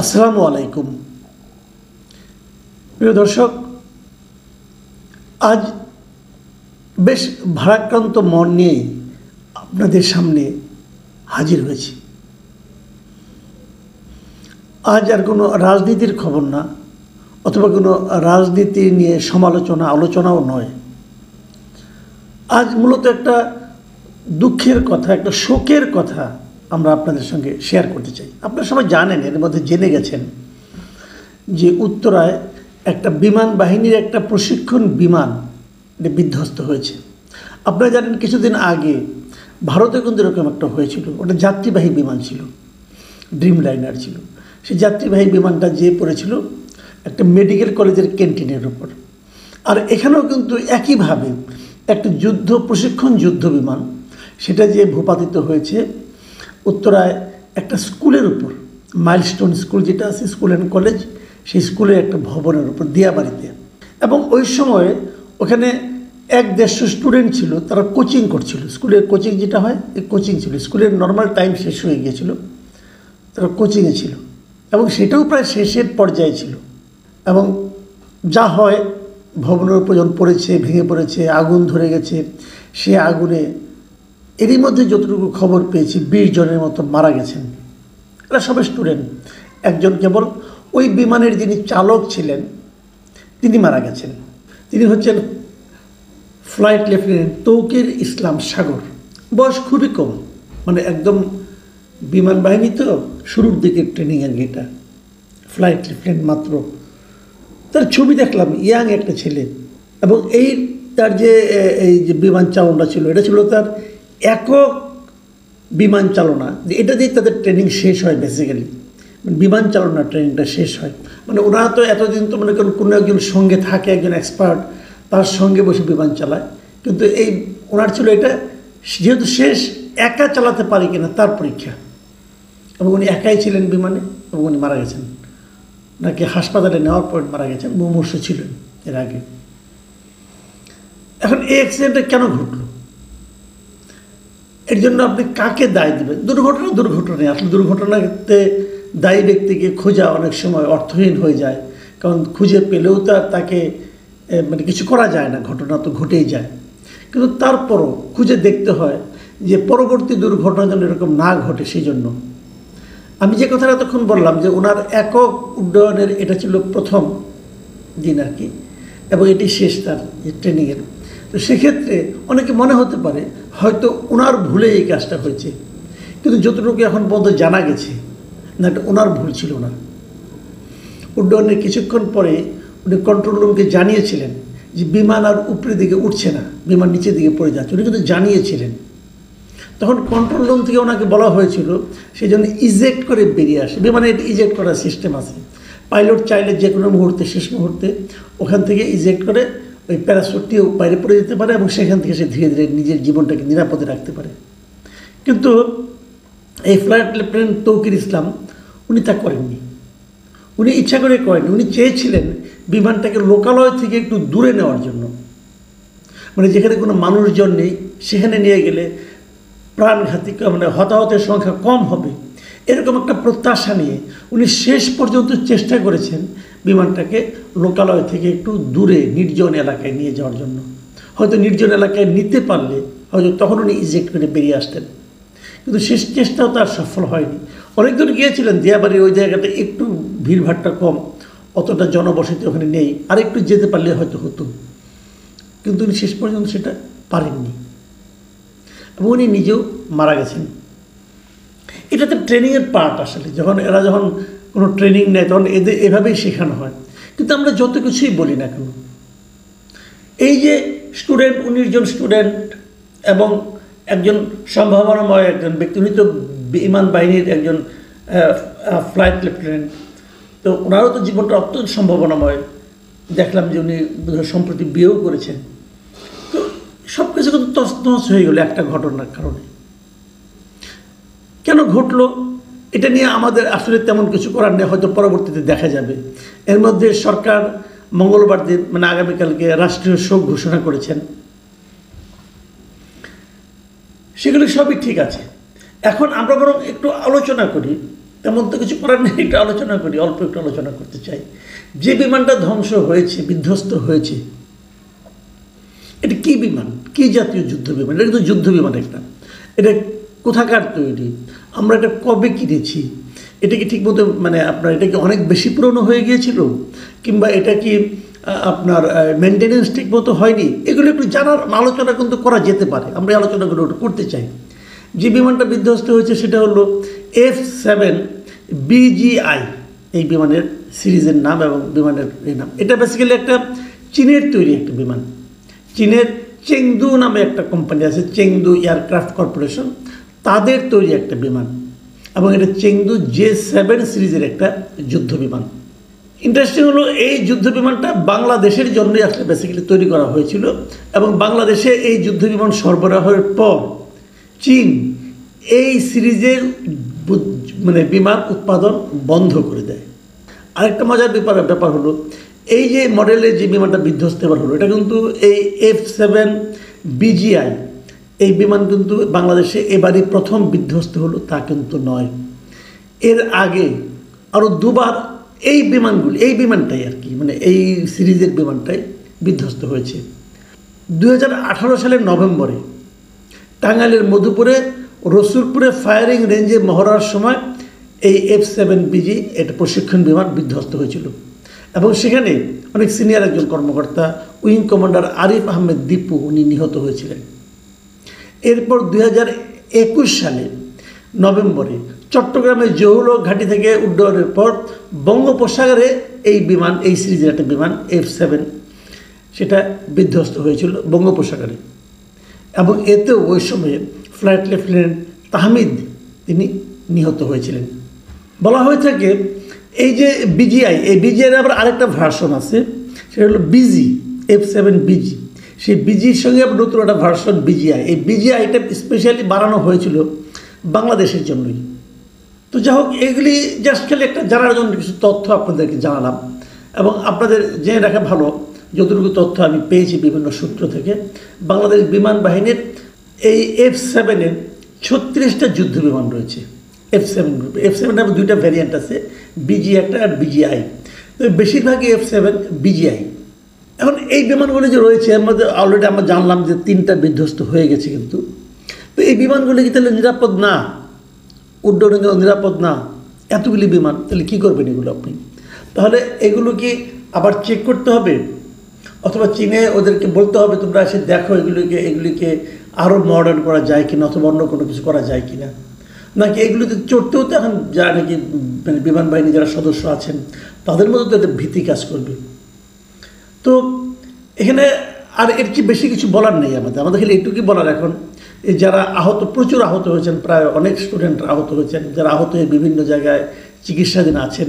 আসসালামু আলাইকুম প্রিয় দর্শক, আজ বেশ ভারাক্রান্ত মন নিয়ে আপনাদের সামনে হাজির হয়েছি। আজ আর কোনো রাজনীতির খবর না, অথবা কোনো রাজনীতি নিয়ে আলোচনাও নয়। আজ মূলত একটা দুঃখের কথা, একটা শোকের কথা আমরা আপনাদের সঙ্গে শেয়ার করতে চাই। আপনারা সবাই জানেন, এর মধ্যে জেনে গেছেন যে উত্তরায় একটা বিমান বাহিনীর একটা প্রশিক্ষণ বিমান বিধ্বস্ত হয়েছে। আপনারা জানেন কিছুদিন আগে ভারতে কিন্তু এরকম একটা হয়েছিল। ওটা যাত্রীবাহী বিমান ছিল, ড্রিম লাইনার ছিল। সেই যাত্রীবাহী বিমানটা যেয়ে পড়েছিল একটা মেডিকেল কলেজের ক্যান্টিনের উপর। আর এখানেও কিন্তু একইভাবে একটা প্রশিক্ষণ যুদ্ধ বিমান, সেটা যে ভূপাতিত হয়েছে উত্তরায় একটা স্কুলের উপর, মাইলস্টোন স্কুল যেটা আছে, স্কুল অ্যান্ড কলেজ, সেই স্কুলের একটা ভবনের উপর, দিয়াবাড়িতে। এবং ওই সময় ওখানে 150 স্টুডেন্ট ছিল, তারা কোচিং করছিল। স্কুলের কোচিং যেটা হয়, এই কোচিং ছিল। স্কুলের নর্মাল টাইম শেষ হয়ে গিয়েছিল, তারা কোচিংয়ে ছিল এবং সেটাও প্রায় শেষের পর্যায়ে ছিল। এবং যা হয়, ভবনের উপর যখন পড়েছে, ভেঙে পড়েছে, আগুন ধরে গেছে। সে আগুনে এরই মধ্যে যতটুকু খবর পেয়েছি 20 জনের মতো মারা গেছেন। এরা সবাই স্টুডেন্ট। একজন কেবল ওই বিমানের যিনি চালক ছিলেন তিনি মারা গেছেন। তিনি হচ্ছেন ফ্লাইট লেফটেন্যান্ট তৌকির ইসলাম সাগর। বয়স খুবই কম, মানে একদম বিমান বাহিনী তো শুরুর দিকে ট্রেনিংয়ের এটা, ফ্লাইট লেফটেন্যান্ট মাত্র। তার ছবি দেখলাম, ইয়াং একটা ছেলে। এবং তার এই যে বিমান চালনা ছিল, এটা ছিল তার একক বিমান চালনা। এটা দিয়ে তাদের ট্রেনিং শেষ হয়, বেসিক্যালি বিমান চালনার ট্রেনিংটা শেষ হয়। মানে ওরা তো এতদিন তো মনে করেন কোনো একজন সঙ্গে থাকে, একজন এক্সপার্ট, তার সঙ্গে বসে বিমান চালায়। কিন্তু ওনার ছিল এটা যেহেতু শেষ, একা চালাতে পারি কিনা তার পরীক্ষা। এবং উনি একাই ছিলেন বিমানে এবং উনি মারা গেছেন। নাকি হাসপাতালে নেওয়ার পর মারা গেছেন, মুমূর্ষু ছিলেন এর আগে। এখন এই অ্যাক্সিডেন্টটা কেন ঘটল, এর জন্য আপনি কাকে দায় দেবেন? দুর্ঘটনায় আসলে দুর্ঘটনাতে দায়ী ব্যক্তিকে খোঁজা অনেক সময় অর্থহীন হয়ে যায়। কারণ খুঁজে পেলেও তো আর তাকে মানে কিছু করা যায় না, ঘটনা তো ঘটেই যায়। কিন্তু তারপরও খুঁজে দেখতে হয় যে পরবর্তী দুর্ঘটনা যেন এরকম না ঘটে। সেই জন্য আমি যে কথাটা তখন বললাম যে ওনার একক উড্ডয়নের এটা ছিল প্রথম দিন আর কি, এবং এটি শেষ তার ট্রেনিংয়ের। তো সেক্ষেত্রে অনেকে মনে হতে পারে হয়তো ওনার ভুলে এই কাজটা হয়েছে। কিন্তু যতটুকু এখন পর্যন্ত জানা গেছে না, এটা ওনার ভুল ছিল না। উড্ডয়নের কিছুক্ষণ পরে উনি কন্ট্রোল রুমকে জানিয়েছিলেন যে বিমান আর উপরের দিকে উঠছে না, বিমান নিচের দিকে পড়ে যাচ্ছে। উনি কিন্তু জানিয়েছিলেন। তখন কন্ট্রোল রুম থেকে ওনাকে বলা হয়েছিল সেই জন্য ইজেক্ট করে বেরিয়ে আসে। বিমানে ইজেক্ট করার সিস্টেম আছে। পাইলট চাইলে যে কোনো মুহূর্তে, শেষ মুহূর্তে ওখান থেকে ইজেক্ট করে ওই প্যারাসুটটিও বাইরে পড়ে যেতে পারে এবং সেখান থেকে সে ধীরে ধীরে নিজের জীবনটাকে নিরাপদে রাখতে পারে। কিন্তু এই ফ্লাইট লেফটেন্যান্ট তৌকির ইসলাম উনি তা করেননি। উনি ইচ্ছা করে করেননি। উনি চেয়েছিলেন বিমানটাকে লোকালয় থেকে একটু দূরে নেওয়ার জন্য, মানে যেখানে কোনো মানুষজন নেই সেখানে নিয়ে গেলে প্রাণঘাতী, মানে হতাহতের সংখ্যা কম হবে, এরকম একটা প্রত্যাশা নিয়ে উনি শেষ পর্যন্ত চেষ্টা করেছেন বিমানটাকে লোকালয় থেকে একটু দূরে নির্জন এলাকায় নিয়ে যাওয়ার জন্য। হয়তো নির্জন এলাকায় নিতে পারলে হয়তো তখন উনি ইজেক্ট করে বেরিয়ে আসতেন। কিন্তু শেষ চেষ্টাও তার সফল হয়নি। অনেকজন গিয়েছিলেন, দিয়াবাড়ির ওই জায়গাটা একটু ভিড়ভাড়টা কম, অতটা জনবসতি ওখানে নেই, আর একটু যেতে পারলে হয়তো হতো। কিন্তু উনি শেষ পর্যন্ত সেটা পারেননি এবং উনি নিজেও মারা গেছেন। এটা তো ট্রেনিংয়ের পার্ট। আসলে এরা যখন কোনো ট্রেনিং নেয় তখন এদের এভাবেই শেখানো হয়। কিন্তু আমরা যত কিছুই বলি না কেন, এই যে স্টুডেন্ট, 19 জন স্টুডেন্ট এবং একজন সম্ভাবনাময় একজন ব্যক্তি, উনি তো বিমান বাহিনীর একজন ফ্লাইট লেফটেন্যান্ট, তো ওনারও তো জীবনটা অত্যন্ত সম্ভাবনাময়। দেখলাম যে উনি সম্প্রতি বিয়েও করেছেন। তো সব কিছু কিন্তু তছনছ হয়ে গেল একটা ঘটনার কারণে। কেন ঘটলো এটা নিয়ে আমাদের আসলে তেমন কিছু করার নেই, হয়তো পরবর্তীতে দেখা যাবে। এর মধ্যে সরকার মঙ্গলবার দিন, মানে আগামীকালকে রাষ্ট্রীয় শোক ঘোষণা করেছেন। সেগুলি সবই ঠিক আছে। এখন আমরা বরং একটু আলোচনা করি তেমন তো কিছু করার নেই, একটু আলোচনা করি, অল্প একটু আলোচনা করতে চাই। যে বিমানটা ধ্বংস হয়েছে, বিধ্বস্ত হয়েছে, এটা কি বিমান, কি জাতীয় যুদ্ধ বিমান? এটা কিন্তু যুদ্ধ বিমান একটা। এটা কোথাকার তৈরি, আমরা এটা কবে কিনেছি, এটা কি ঠিকমতো মানে আপনার এটা কি অনেক বেশি পুরনো হয়ে গিয়েছিল, কিংবা এটা কি আপনার মেনটেনেন্স ঠিক মতো হয়নি, এগুলো একটু জানার আলোচনা কিন্তু করা যেতে পারে। আমরা এই আলোচনাগুলো একটু করতে চাই। যে বিমানটা বিধ্বস্ত হয়েছে সেটা হলো F7 BGI, এই বিমানের সিরিজের নাম এবং বিমানের এই নাম। এটা বেসিক্যালি একটা চীনের তৈরি একটা বিমান। চীনের চেংদু নামে একটা কোম্পানি আছে, চেংদু এয়ারক্রাফট কর্পোরেশন, তাদের তৈরি একটা বিমান, এবং এটা চেংদু J7 সিরিজের একটা যুদ্ধ বিমান। ইন্টারেস্টিং হলো এই যুদ্ধ বিমানটা বাংলাদেশের জন্যই আসলে বেসিক্যালি তৈরি করা হয়েছিল, এবং বাংলাদেশে এই যুদ্ধ বিমান সরবরাহের পর চীন এই সিরিজের মানে বিমান উৎপাদন বন্ধ করে দেয়। আরেকটা মজার ব্যাপার হলো, এই যে মডেলের যে বিমানটা বিধ্বস্ত এবার হলো, এটা কিন্তু এই F7 BGI এই বিমান কিন্তু বাংলাদেশে এবারই প্রথম বিধ্বস্ত হলো তা কিন্তু নয়। এর আগে আরও দুবার এই বিমানটাই আর কি, মানে এই সিরিজের বিমানটাই বিধ্বস্ত হয়েছে। 2018 সালের নভেম্বরে টাঙ্গাইলের মধুপুরে রসুলপুরে ফায়ারিং রেঞ্জে মহড়ার সময় এই F7 BG এটা প্রশিক্ষণ বিমান বিধ্বস্ত হয়েছিল, এবং সেখানে অনেক সিনিয়র একজন কর্মকর্তা উইং কমান্ডার আরিফ আহমেদ দীপু উনি নিহত হয়েছিলেন। এরপর 2021 সালে নভেম্বরে চট্টগ্রামের জহুল ঘাঁটি থেকে উড্ডয়নের পর বঙ্গোপসাগরে এই সিরিজের একটা বিমান F7 সেটা বিধ্বস্ত হয়েছিল বঙ্গোপসাগরে, এবং এতেও ওই সময়ে ফ্লাইট লেফটেন্যান্ট তাহমিদ তিনি নিহত হয়েছিলেন। বলা হয়ে থাকে এই যে BGI, এই BGI আবার আরেকটা ভার্সন আছে, সেটা হলো BG F7 BG। সেই BGর সঙ্গে আবার নতুন একটা ভার্সন BGI। এই BGIটা স্পেশালি বানানো হয়েছিল বাংলাদেশের জন্যই। তো যাই হোক, এগুলি জাস্ট খালি একটা জানার জন্য কিছু তথ্য আপনাদেরকে জানালাম, এবং আপনাদের জেনে রাখা ভালো যতটুকু তথ্য আমি পেয়েছি বিভিন্ন সূত্র থেকে, বাংলাদেশ বিমান বাহিনীর এই F7-এর 36টা যুদ্ধ বিমান রয়েছে। F7 গ্রুপ, F7-এর দুইটা ভ্যারিয়েন্ট আছে, BG একটা আর BGI। তো বেশিরভাগই F7 BGI। এখন এই বিমানগুলি যে রয়েছে এর মধ্যে অলরেডি আমরা জানলাম যে 3টা বিধ্বস্ত হয়ে গেছে, কিন্তু তো এই বিমানগুলি কি তাহলে নিরাপদ না, উড্ডয়নের জন্য নিরাপদ না? এতগুলি বিমান তাহলে কী করবেন এগুলো আপনি? তাহলে এগুলো কি আবার চেক করতে হবে, অথবা চীনে ওদেরকে বলতে হবে তোমরা এসে দেখো এগুলিকে আরও মডার্ন করা যায় কিনা, অথবা অন্য কোনো কিছু করা যায় কিনা, নাকি এগুলিতে চড়তেও তো এখন যা নাকি মানে বিমান বাহিনী যারা সদস্য আছেন তাদের মধ্যে তো একটা ভীতি কাজ করবে। তো এখানে আর এর চেয়ে বেশি কিছু বলার নেই আমাদের খালি এইটুকুই বলার এখন, যারা প্রচুর আহত হয়েছেন, প্রায় অনেক স্টুডেন্ট আহত হয়েছেন, যারা আহত হয়ে বিভিন্ন জায়গায় চিকিৎসাধীন আছেন,